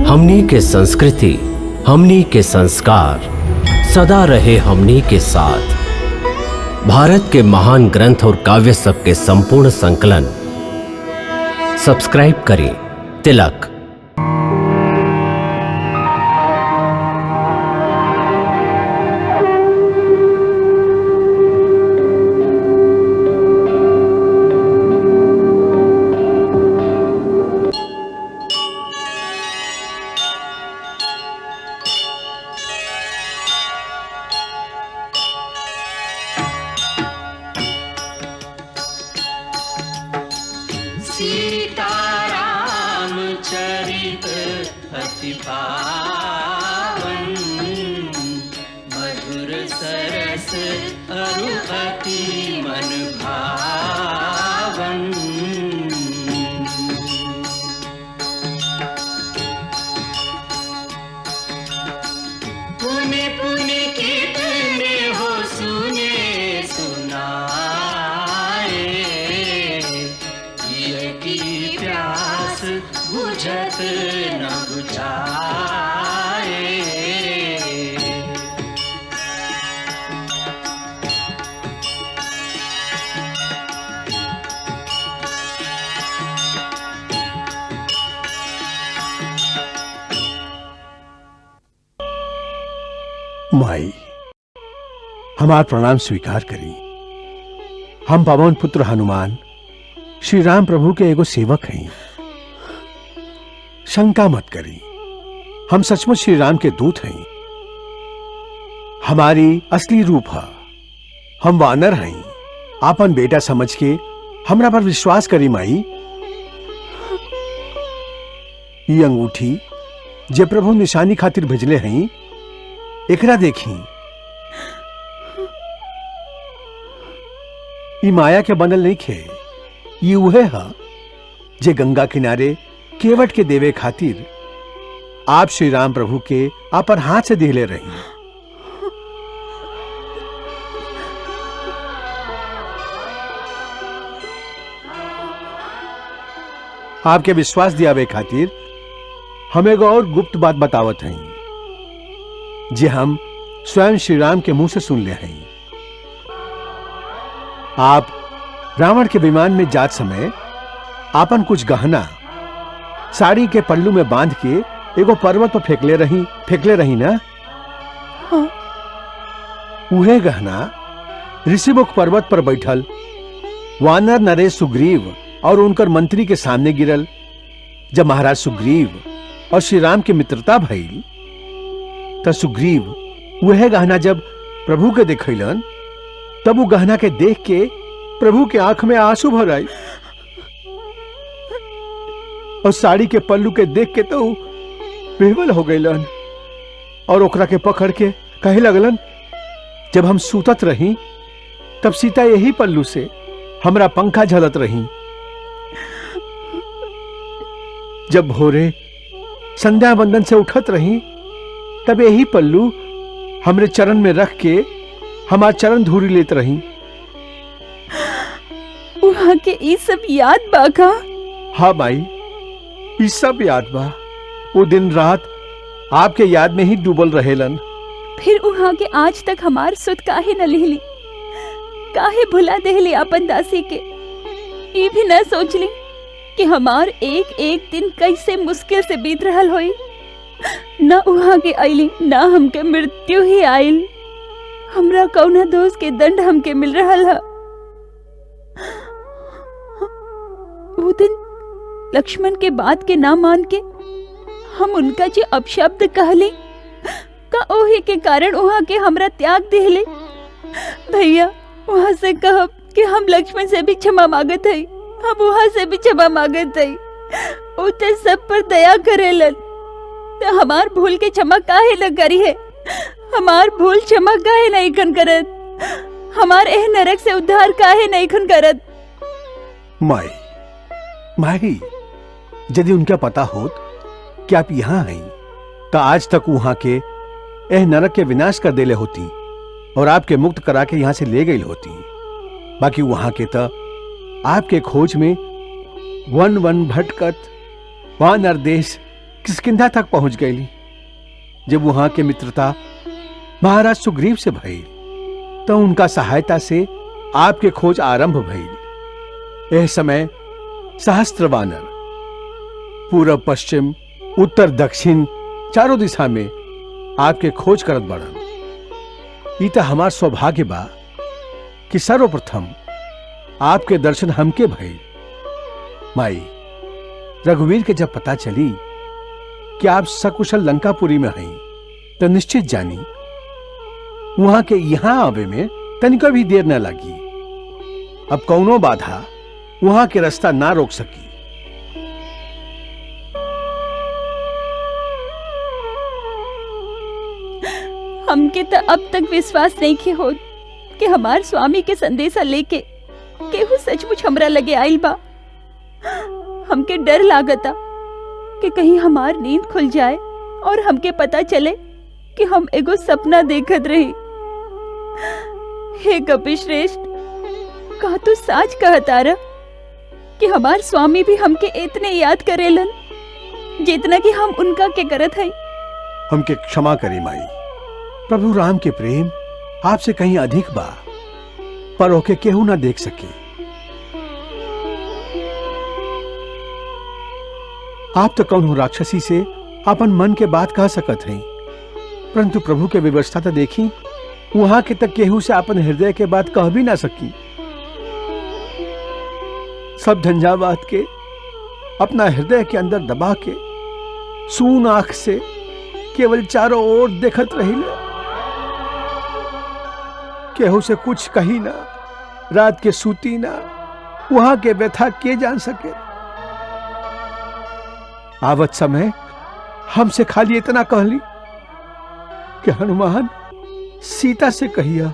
हमनी के संस्कृति, हमनी के संस्कार सदा रहे हमनी के साथ। भारत के महान ग्रंथ और काव्य सब के संपूर्ण संकलन सब्सक्राइब करें तिलक। सीताराम चरित अति पावन, मधुर सरस अरु अति मन भावन। पुण्य पुण्य कितने हो सुने सुनाए, की प्यास बुझत न बुझाए। माई, हमार प्रणाम स्वीकार करी। हम पवन पुत्र हनुमान श्री राम प्रभु के एगो सेवक हैं। शंका मत करी, हम सचमुच श्री राम के दूत हैं। हमारी असली रूप है, हम वानर हैं। आपन बेटा समझ के हमरा पर विश्वास करी माई। ये अंगूठी जे प्रभु निशानी खातिर भेजले हैं, एकरा देखी। ई माया के बनल नहीं खे, ये उहे है जे गंगा किनारे केवट के देवे खातिर आप श्री राम प्रभु के आपन हाथ से दिले रही। आपके विश्वास दियावे खातिर हम एगो और गुप्त बात बतावत हैं, जे हम स्वयं श्री राम के मुंह से सुन ले हैं। आप रावण के विमान में जात समय आपन कुछ गहना साड़ी के पल्लू में बांध के एगो पर्वत पर फेंकले रही ना? हाँ। उहे गहना ऋषिमुख पर्वत पर बैठल वानर नरेश सुग्रीव और उनकर मंत्री के सामने गिरल। जब महाराज सुग्रीव और श्री राम की मित्रता भइल, तब सुग्रीव उहे गहना जब प्रभु के देखलन, तब वो गहना के देख के प्रभु के आंख में आंसू भर आई, और साड़ी के पल्लू के देख के तो बेवल हो गईलन और ओकरा के पकड़ के कहे लगलन, जब हम सूतत रही तब सीता यही पल्लू से हमरा पंखा झलत रही। जब भोरे संध्या वंदन से उठत रही, तब यही पल्लू हमरे चरण में रख के हमार चरण धूरी लेत रही। वहाँ के ये सब याद बा का? हाँ माई, ये सब याद बा। वो दिन रात आपके याद में ही डूबल रहेलन। फिर वहाँ के आज तक हमार सुध काहे न लिहली, काहे भुला देहली अपन दासी के? ये भी न सोचली कि हमार एक एक दिन कैसे मुश्किल से बीत रहल होई। न वहाँ के आइली, न हमके मृत्यु ही आइल। हमरा कौना दोष के दंड हमके मिल रहल है। वो दिन लक्ष्मण के बात के ना मान के हम उनका जो अपशब्द कहले, का ओहे के कारण वहाँ के हमरा त्याग देले। भैया, वहाँ से कहब कि हम लक्ष्मण से भी क्षमा मांगत है, हम वहाँ से भी क्षमा मांगत है। वो तो सब पर दया करेलन, तो हमार भूल के क्षमा काहे न करी है? हमार भूल क्षमा काहे नहीं खन करत? हमार एह नरक से उद्धार काहे नहीं खन करत? माई, यदि उनका पता होत कि आप यहाँ हैं, तो आज तक वहां के एह नरक के विनाश कर देले होती और आपके मुक्त करा के यहाँ से ले गई होती। बाकी वहां के तो आपके खोज में वन वन भटकत वानर देश किष्किंधा तक पहुंच गई। जब वहां के मित्रता महाराज सुग्रीव से भई तो उनका सहायता से आपके खोज आरंभ भई। यह समय सहस्त्र वानर पूर्व पश्चिम उत्तर दक्षिण चारों दिशा में आपके खोज करत बढ़न। ई त हमार सौभाग्य बा कि सर्वप्रथम आपके दर्शन हमके भई। माई, रघुवीर के जब पता चली कि आप सकुशल लंकापुरी में हैं तो निश्चित जानी वहां के यहां आवे में तनिका भी देर न लगी। अब कौनो बाधा वहां के रास्ता ना रोक सकी। हमके तो अब तक विश्वास नहीं के हो कि हमार स्वामी के संदेशा लेके केहू सचमुच हमरा लगे आइल बा। हमके डर लागता कि कहीं हमार नींद खुल जाए और हमके पता चले कि हम एगो सपना देखत रही। हे कपिश्रेष्ठ, का तू साच कहता रहा कि हमार स्वामी भी हमके इतने याद करेलन जितना कि हम उनका के करत है। हमके क्षमा करी माई। प्रभु राम के प्रेम आपसे कहीं अधिक बा, पर ओके केहू ना देख सके। आप तो कौन हो राक्षसी से अपन मन के बात कह सकत हैं, परंतु प्रभु के व्यवस्था तो देखी, वहां के तक केहू से अपन हृदय के बात कह भी ना सकी। सब झंझावात के अपना हृदय के अंदर दबा के सून आंख से केवल चारों ओर देखत रही। केहू से कुछ कही ना, रात के सूती ना, वहां के व्यथा के जान सके। आवत समय हमसे खाली इतना कहली कि हनुमान सीता से कहिया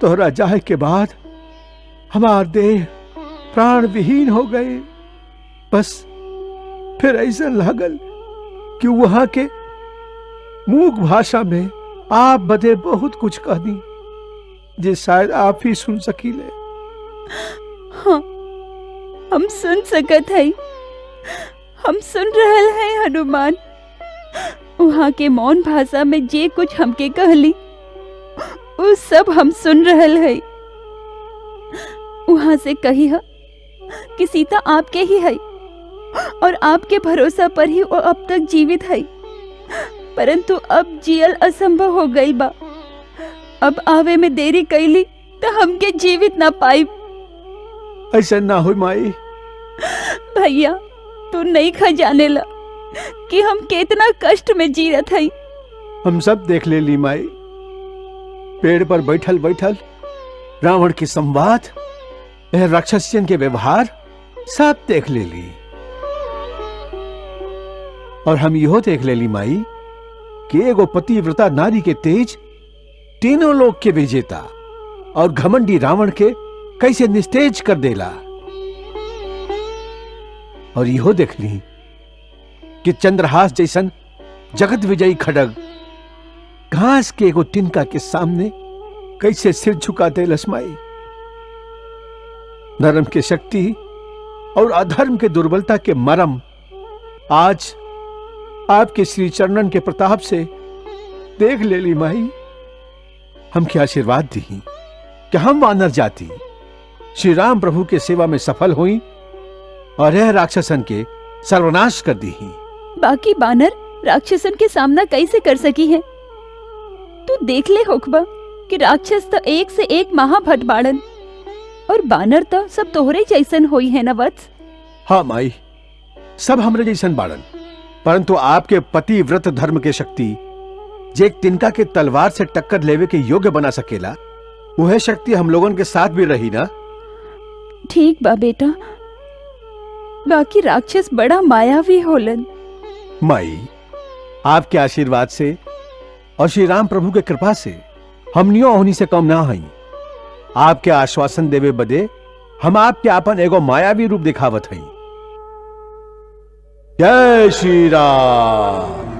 तोहरा जाए के बाद हमार देह प्राण विहीन हो गए। बस फिर ऐसा लागल कि वहां के मूक भाषा में आप बदे बहुत कुछ कह दी जे शायद आप ही सुन सकीले। हाँ, हम सुन सकत है, हम सुन रहल हैं हनुमान। वहां के मौन भाषा में जे कुछ हमके कहली वो सब हम सुन रहल है। वहां से कही है कि सीता आपके ही है और आपके भरोसा पर ही वो अब तक जीवित है, परंतु अब जियल असंभव हो गई बा। अब आवे में देरी कैली तो हमके जीवित ना पाई। ऐसा ना हो माई। भैया, तू नहीं खा जाने ला कि हम कितना कष्ट में जी रहे थे। हम सब देख ले ली माई। पेड़ पर बैठल बैठल रावण की संवाद, यह राक्षसियन के व्यवहार सब देख ले ली। और हम यहो देख ले ली माई कि एगो पतिव्रता नारी के तेज तीनों लोक के विजेता और घमंडी रावण के कैसे निस्तेज कर देला। और यहो देख ली कि चंद्रहास जैसन जगत विजयी खड़ग घास के एगो तिनका के सामने कैसे सिर झुका दे लसमाई। धर्म के शक्ति और अधर्म के दुर्बलता के मरम आज आपके श्री चरणन के प्रताप से देख ले ली माई। हमके आशीर्वाद दी कि हम वानर जाति श्री राम प्रभु के सेवा में सफल हुई और यह राक्षसन के सर्वनाश कर दी। बाकी बानर राक्षसन के सामना कैसे कर सकी है? तू देख ले होखबा कि राक्षस तो एक से एक महाभट बाड़न और बानर तो सब तोहरे जैसन होई है ना वत्स। हाँ माई, सब हमरे जैसन बाड़न, परंतु आपके पतिव्रत धर्म के शक्ति जे एक तिनका के तलवार से टक्कर लेवे के योग्य बना सकेला, वह शक्ति हम लोगन के साथ भी रही ना। ठीक बा बेटा, बाकी राक्षस बड़ा मायावी होलन। माई, आपके आशीर्वाद से और श्री राम प्रभु के कृपा से हमनियों होनी से कम ना हई। आपके आश्वासन देवे बदे हम आपके आपन एगो मायावी रूप दिखावत हई। जय श्री राम।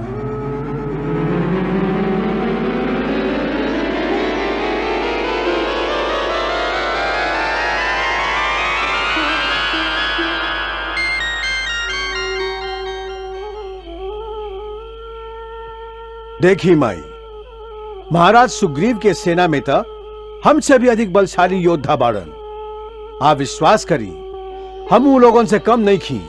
देखी माई, महाराज सुग्रीव के सेना में तो हमसे भी अधिक बलशाली योद्धा बाड़न। आप विश्वास करी, हम उन लोगों से कम नहीं खी।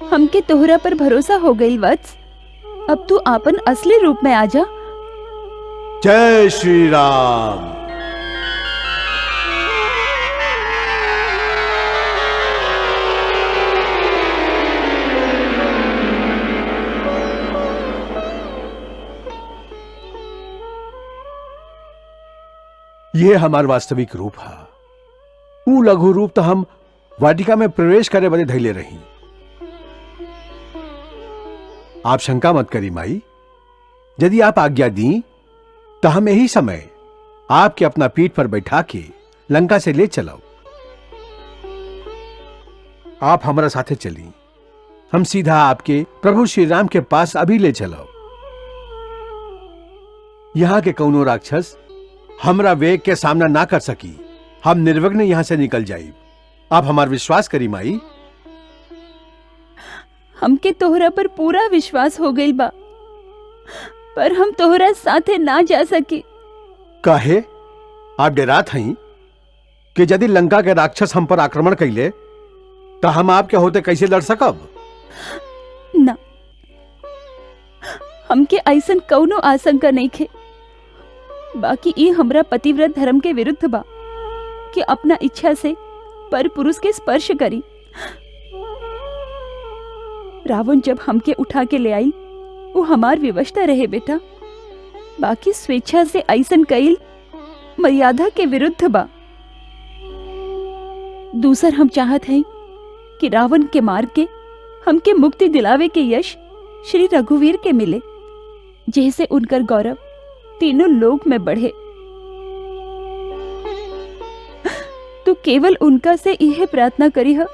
हमके तोहरा पर भरोसा हो गई वत्स। अब तू आपन असली रूप में आ जा। जय श्री राम। ये हमार वास्तविक रूप है। वो लघु रूप तो हम वाटिका में प्रवेश करे बदे धैले रही। आप शंका मत करी माई, यदि आप आज्ञा दी तो हम यही समय आपके अपना पीठ पर बैठा के लंका से ले चलो। आप हमारा साथे चली, हम सीधा आपके प्रभु श्री राम के पास अभी ले चलो। यहां के कौनो राक्षस हमरा वेग के सामना ना कर सकी। हम निर्विघ्न यहां से निकल जाए। आप हमार विश्वास करी माई। हमके तोहरा पर पूरा विश्वास हो गई बा, पर हम तोहरा साथे ना जा सके। काहे? आप डरात हई कि यदि लंका के राक्षस हम पर आक्रमण कैले तो हम आपके होते कैसे लड़ सकब? ना, हमके ऐसन कौनो आशंका नहीं खे। बाकी ये हमरा पतिव्रत धर्म के विरुद्ध बा कि अपना इच्छा से पर पुरुष के स्पर्श करी। रावण जब हमके उठा के ले आई, वो हमार विवशता रहे बेटा। बाकी स्वेच्छा से ऐसन कईल मर्यादा के विरुद्ध बा। दूसर हम चाहत हैं कि रावण के मार के हमके मुक्ति दिलावे के यश श्री रघुवीर के मिले, जैसे उनकर गौरव तीनों लोक में बढ़े। तू केवल उनका से यह प्रार्थना करी है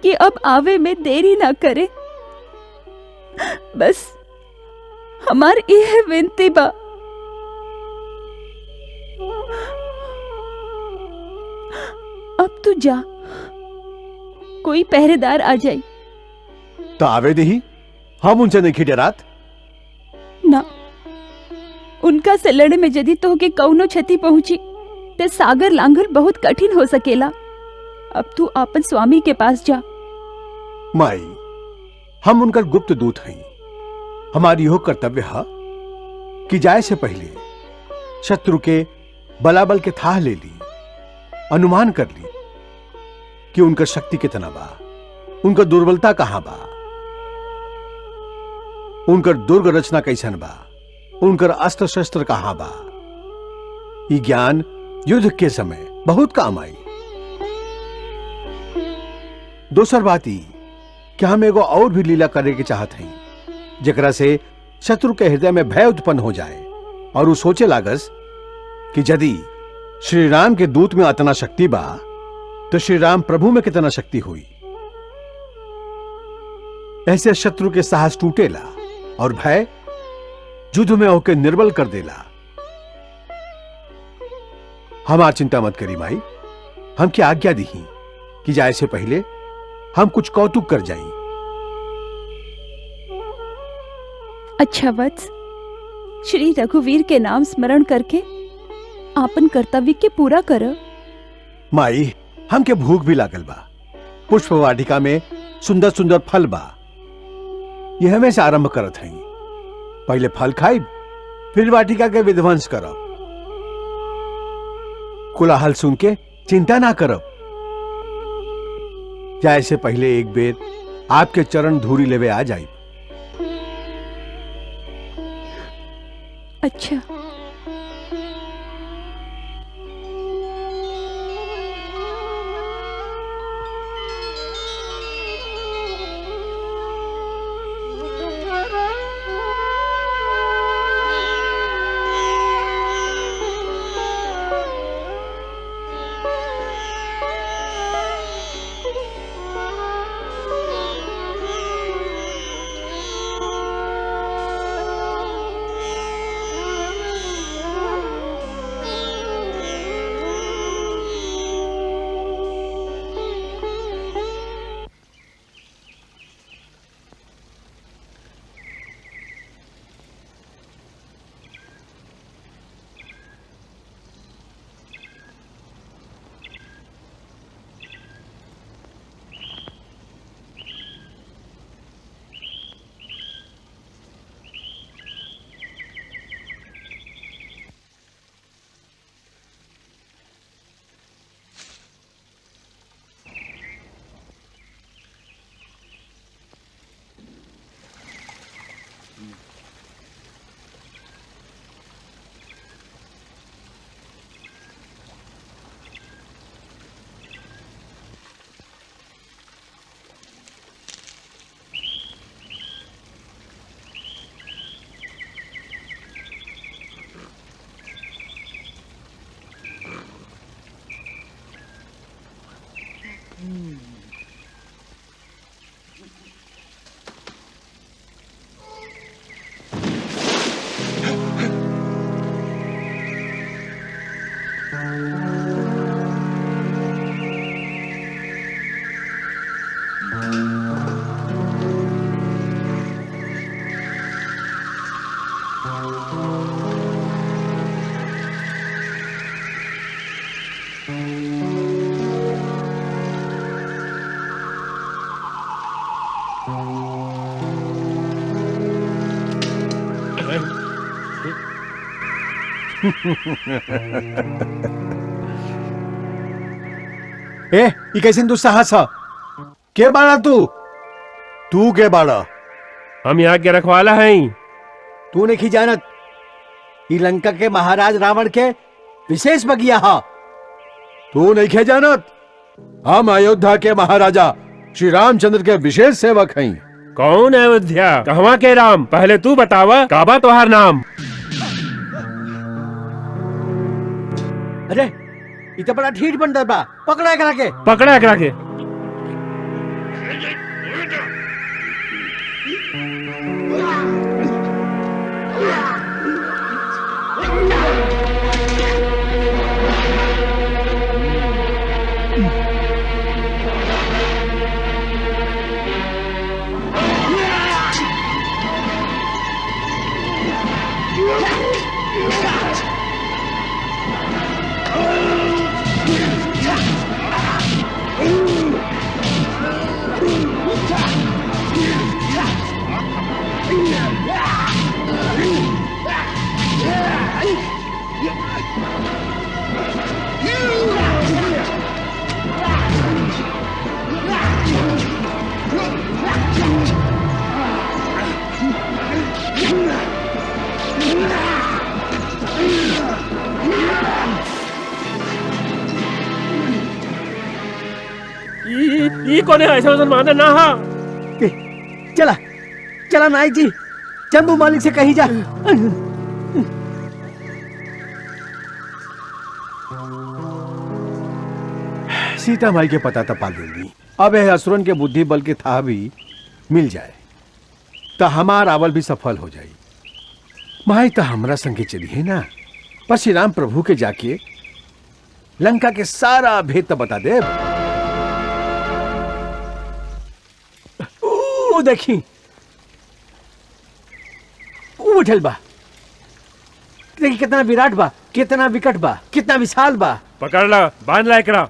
कि अब आवे में देरी ना करे। बस हमार यह विनती बा। अब तू जा, कोई पहरेदार आ जाए तो आवे दही, हम उनसे नहीं डरात। ना, उनका से लड़े में यदि तो के कौनो क्षति पहुंची ते सागर लांघल बहुत कठिन हो सकेला। अब तू अपन स्वामी के पास जा। माई, हम उनका गुप्त दूत हैं। हमारी यह कर्तव्य है कि जाए से पहले शत्रु के बलाबल के थाह ले ली, अनुमान कर ली कि उनका शक्ति कितना बा, उनका दुर्बलता कहां बा, उनकर दुर्ग रचना कैसन बा, उनकर अस्त्र शस्त्र कहां बा। ये ज्ञान युद्ध के समय बहुत काम आई। दूसर बात ई कि हम एगो और भी लीला करे के चाहत हैं, जेकरा से शत्रु के हृदय में भय उत्पन्न हो जाए और वो सोचे लागस कि यदि श्री राम के दूत में अतना शक्ति बा तो श्री राम प्रभु में कितना शक्ति हुई। ऐसे शत्रु के साहस टूटेला और भय युद्ध में होकर निर्बल कर देला। हमार चिंता मत करी माई, हम क्या आज्ञा दी कि जाए से पहले हम कुछ कौतुक कर जाएं। अच्छा वत्स, श्री रघुवीर के नाम स्मरण करके आपन कर्तव्य के पूरा कर। माई, हमके भूख भी लागल बा। पुष्प वाटिका में सुंदर सुंदर फल बा, यह हमें से आरंभ करत हैं। पहले फल खाइब, फिर वाटिका के विध्वंस करब। कोलाहल सुन के चिंता ना करब। जाए से पहले एक बेर आपके चरण धूरी लेवे आ जाए। अच्छा, ए ई कैसे दुस्साहस है? के बाड़ा तू के बाड़ा? हम यहाँ के रखवाला हैं। तू नहीं जानत ई लंका के महाराज रावण के विशेष बगिया हा। तू नहीं जानत हम अयोध्या के महाराजा श्री रामचंद्र के विशेष सेवक हैं। कौन है अयोध्या? कहवा के राम? पहले तू बतावा, काबा तोहार नाम? अरे ये तो बड़ा ढीठ बंदर बा, पकड़ा करा के। पकड़ा करा के। ये कौन है? ऐसा मानना ना हा। चला चला नायक जी, चंबू मालिक से कही जा। सीता माई के पता तपा देंगी। अब यह असुरन के बुद्धि बल के था भी मिल जाए तो हमार आवल भी सफल हो जाए। माई तो हमरा संगे चली है ना, पर श्री राम प्रभु के जाके लंका के सारा भेद तो बता दे। ओ देखी वो उठल बा, देखी कितना विराट बा, कितना विकट बा, कितना विशाल बा। पकड़ ला, बांध ला एकरा।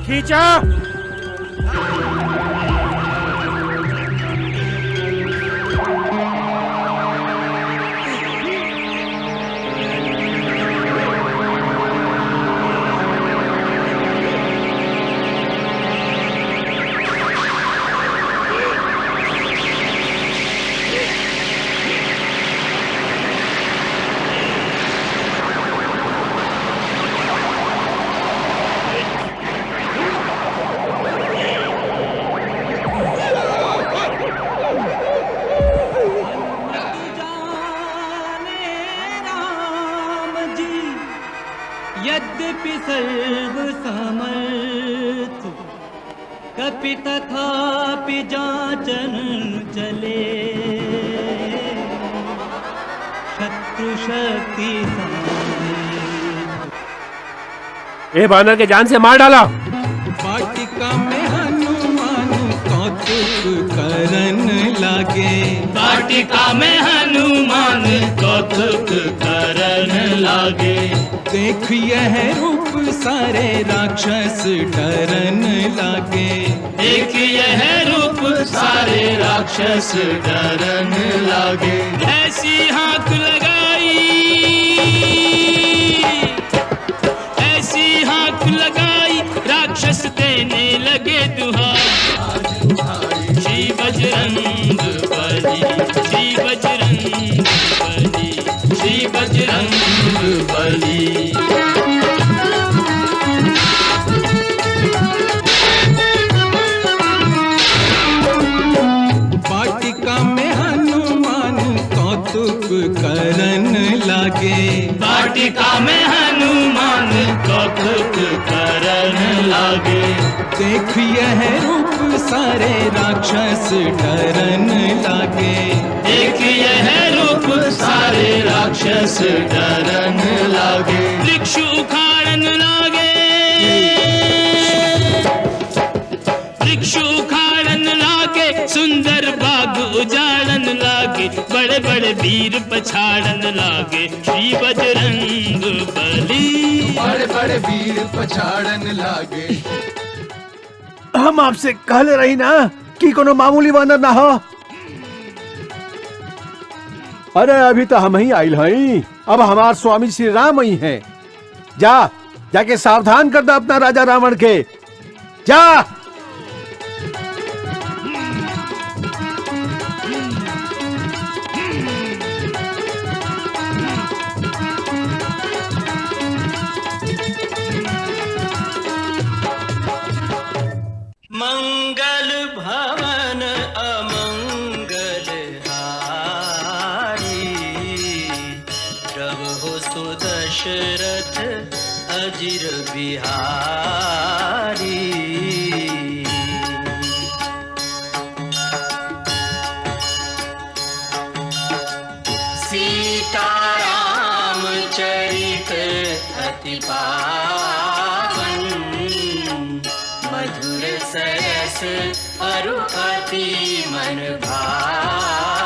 खींचा। यद्यपि सर्व समर्थ कपि तथापि जाचन चले, शत्रु शक्ति ए बानर के जान से मार डाला। वाटिका में हनुमान कौतुक करन लागे, वाटिका में हनुमान कौतुक करन लागे। देख यह रूप सारे राक्षस डरन लागे, देख यह रूप सारे राक्षस डरन लागे। ऐसी हाथ लगाई, ऐसी हाथ लगाई, राक्षस देने लगे दुहाई। श्री बजरंग बली, श्री बजरंग बली, श्री बजरंग बली। वाटिका में हनुमान कौतुक करन लागे, वाटिका में हनुमान कौतुक करन लागे। देख यह रूप सारे राक्षस डरन लागे, देख यह रूप सारे राक्षस सरस डरन लागे, वृक्ष उखाड़न लागे, वृक्ष उखाड़न लागे, सुंदर बाग उजाड़न लागे, बड़े बड़े वीर पछाड़न लागे, श्री बजरंग बली। बड़े बड़े वीर पछाड़न लागे। हम आपसे कहले रही ना कि कोनो मामूली वानर ना हो। अरे अभी तो हम ही आइल हई, अब हमार स्वामी श्री राम ही हैं। जाके सावधान कर दो अपना राजा रावण के। जा। मंगल भवन अमंगल हारी, प्रभु सुदशरथ अजिर बिहारी। सीताराम चरित अति पावन, मधुर सरस अरु अति मन भावन।